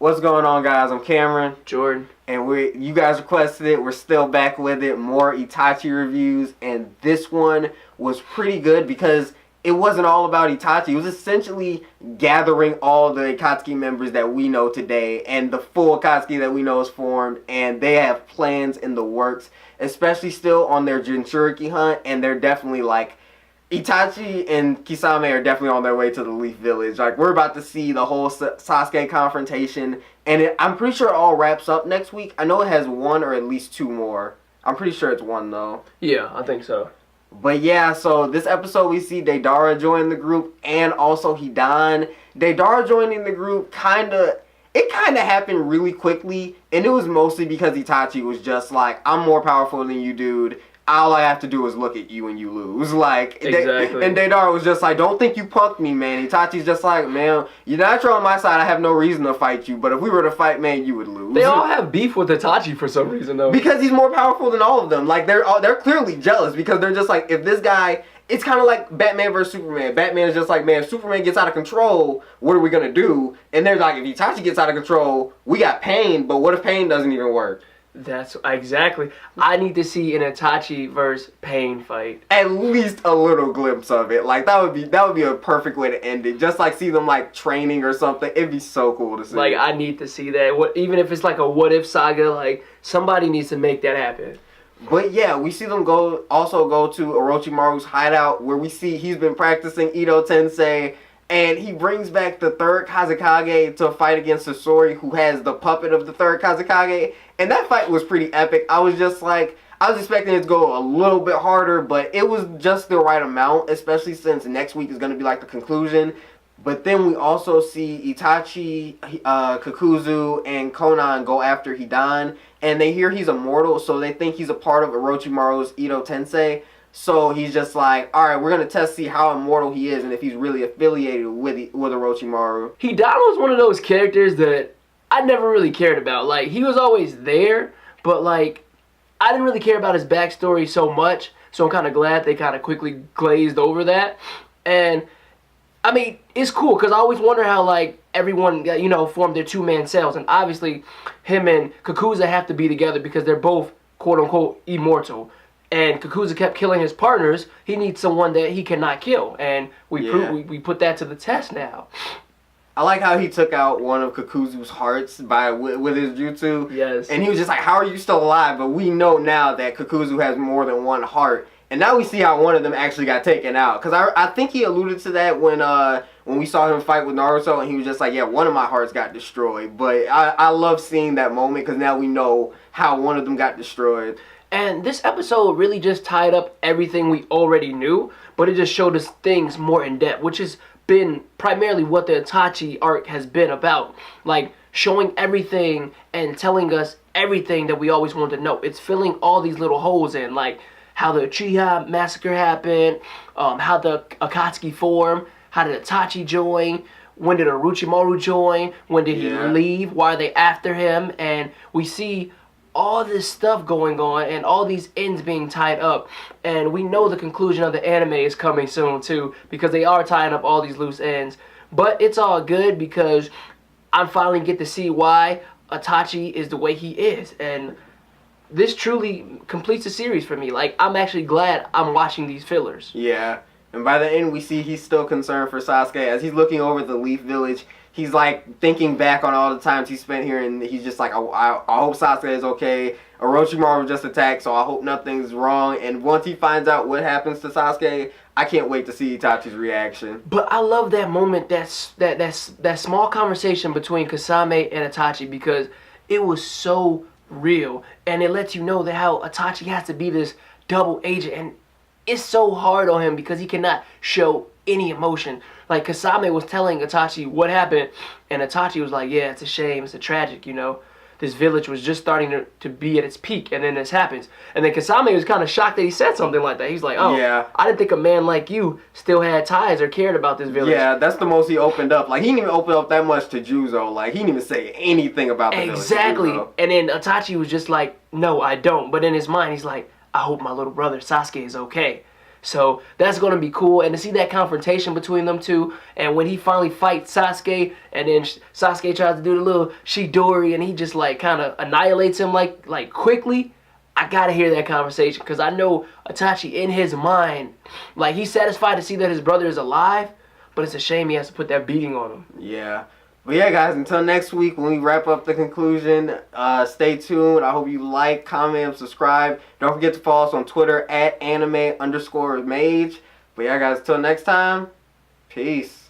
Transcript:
What's going on, guys? I'm Cameron. Jordan. And you guys requested it. We're still back with it. More Itachi reviews. And this one was pretty good because it wasn't all about Itachi. It was essentially gathering all the Akatsuki members that we know today. And the full Akatsuki that we know is formed. And they have plans in the works. Especially still on their Jinchuriki hunt. And they're definitely like... Itachi and Kisame are definitely on their way to the Leaf Village. Like, we're about to see the whole Sasuke confrontation. And I'm pretty sure it all wraps up next week. I know it has one or at least two more. I'm pretty sure it's one, though. Yeah, I think so. But yeah, so this episode we see Deidara join the group and also Hidan. Deidara joining the group it kind of happened really quickly. And it was mostly because Itachi was just like, I'm more powerful than you, dude. All I have to do is look at you and you lose. Like, exactly. And Deidara was just like, don't think you punked me, man. Itachi's just like, man, you're natural on my side. I have no reason to fight you. But if we were to fight, man, you would lose. They all have beef with Itachi for some reason, though. Because he's more powerful than all of them. Like, they're clearly jealous because they're just like, if this guy... It's kind of like Batman versus Superman. Batman is just like, man, if Superman gets out of control, what are we going to do? And they're like, if Itachi gets out of control, we got Pain. But what if Pain doesn't even work? That's exactly. I need to see an Itachi versus Pain fight. At least a little glimpse of it. Like, that would be a perfect way to end it. Just like see them like training or something. It'd be so cool to see. Like, I need to see that. Even if it's like a what if saga, like somebody needs to make that happen. But yeah, we see them also go to Orochimaru's hideout where we see he's been practicing Ito Tensei. And he brings back the third Kazekage to fight against Sasori, who has the puppet of the third Kazekage. And that fight was pretty epic. I was expecting it to go a little bit harder, but it was just the right amount, especially since next week is going to be like the conclusion. But then we also see Itachi, Kakuzu, and Konan go after Hidan. And they hear he's immortal, so they think he's a part of Orochimaru's Ito Tensei. So he's just like, all right, we're going to see how immortal he is and if he's really affiliated with Orochimaru. Hidan was one of those characters that I never really cared about. Like, he was always there, but, like, I didn't really care about his backstory so much. So I'm kind of glad they kind of quickly glazed over that. And, I mean, it's cool because I always wonder how, like, everyone, formed their two-man cells. And obviously, him and Kakuza have to be together because they're both, quote-unquote, immortal. And Kakuza kept killing his partners. He needs someone that he cannot kill. And we put that to the test now. I like how he took out one of Kakuzu's hearts with his jutsu. Yes. And he was just like, how are you still alive? But we know now that Kakuzu has more than one heart. And now we see how one of them actually got taken out. Because I think he alluded to that when we saw him fight with Naruto. And he was just like, yeah, one of my hearts got destroyed. But I love seeing that moment because now we know how one of them got destroyed. And this episode really just tied up everything we already knew, but it just showed us things more in depth, which has been primarily what the Itachi arc has been about. Like, showing everything and telling us everything that we always wanted to know. It's filling all these little holes in, like how the Uchiha massacre happened, how the Akatsuki form, how did Itachi join, when did Orochimaru join, when did he leave, why are they after him, and we see all this stuff going on and all these ends being tied up, and we know the conclusion of the anime is coming soon too because they are tying up all these loose ends. But it's all good because I finally get to see why Itachi is the way he is, and this truly completes the series for me. Like, I'm actually glad I'm watching these fillers. Yeah, and by the end we see he's still concerned for Sasuke as he's looking over the Leaf Village. He's like thinking back on all the times he spent here, and he's just like, I hope Sasuke is okay. Orochimaru just attacked, so I hope nothing's wrong. And once he finds out what happens to Sasuke, I can't wait to see Itachi's reaction. But I love that moment, that small conversation between Kasame and Itachi because it was so real, and it lets you know that how Itachi has to be this double agent, and it's so hard on him because he cannot show any emotion. Like, Kasame was telling Itachi what happened, and Itachi was like, yeah, it's a shame, it's a tragic, This village was just starting to be at its peak, and then this happens. And then Kasame was kind of shocked that he said something like that. He's like, oh, yeah. I didn't think a man like you still had ties or cared about this village. Yeah, that's the most he opened up. Like, he didn't even open up that much to Juzo. Like, he didn't even say anything about the village. Exactly. And then Itachi was just like, no, I don't. But in his mind, he's like, I hope my little brother Sasuke is okay. So that's going to be cool. And to see that confrontation between them two, and when he finally fights Sasuke, and then Sasuke tries to do the little Shidori, and he just like kind of annihilates him like quickly. I gotta hear that conversation, because I know Itachi in his mind, like, he's satisfied to see that his brother is alive, but it's a shame he has to put that beating on him. Yeah. But yeah, guys, until next week when we wrap up the conclusion, stay tuned. I hope you like, comment, and subscribe. Don't forget to follow us on Twitter at anime_mage. But yeah, guys, until next time, peace.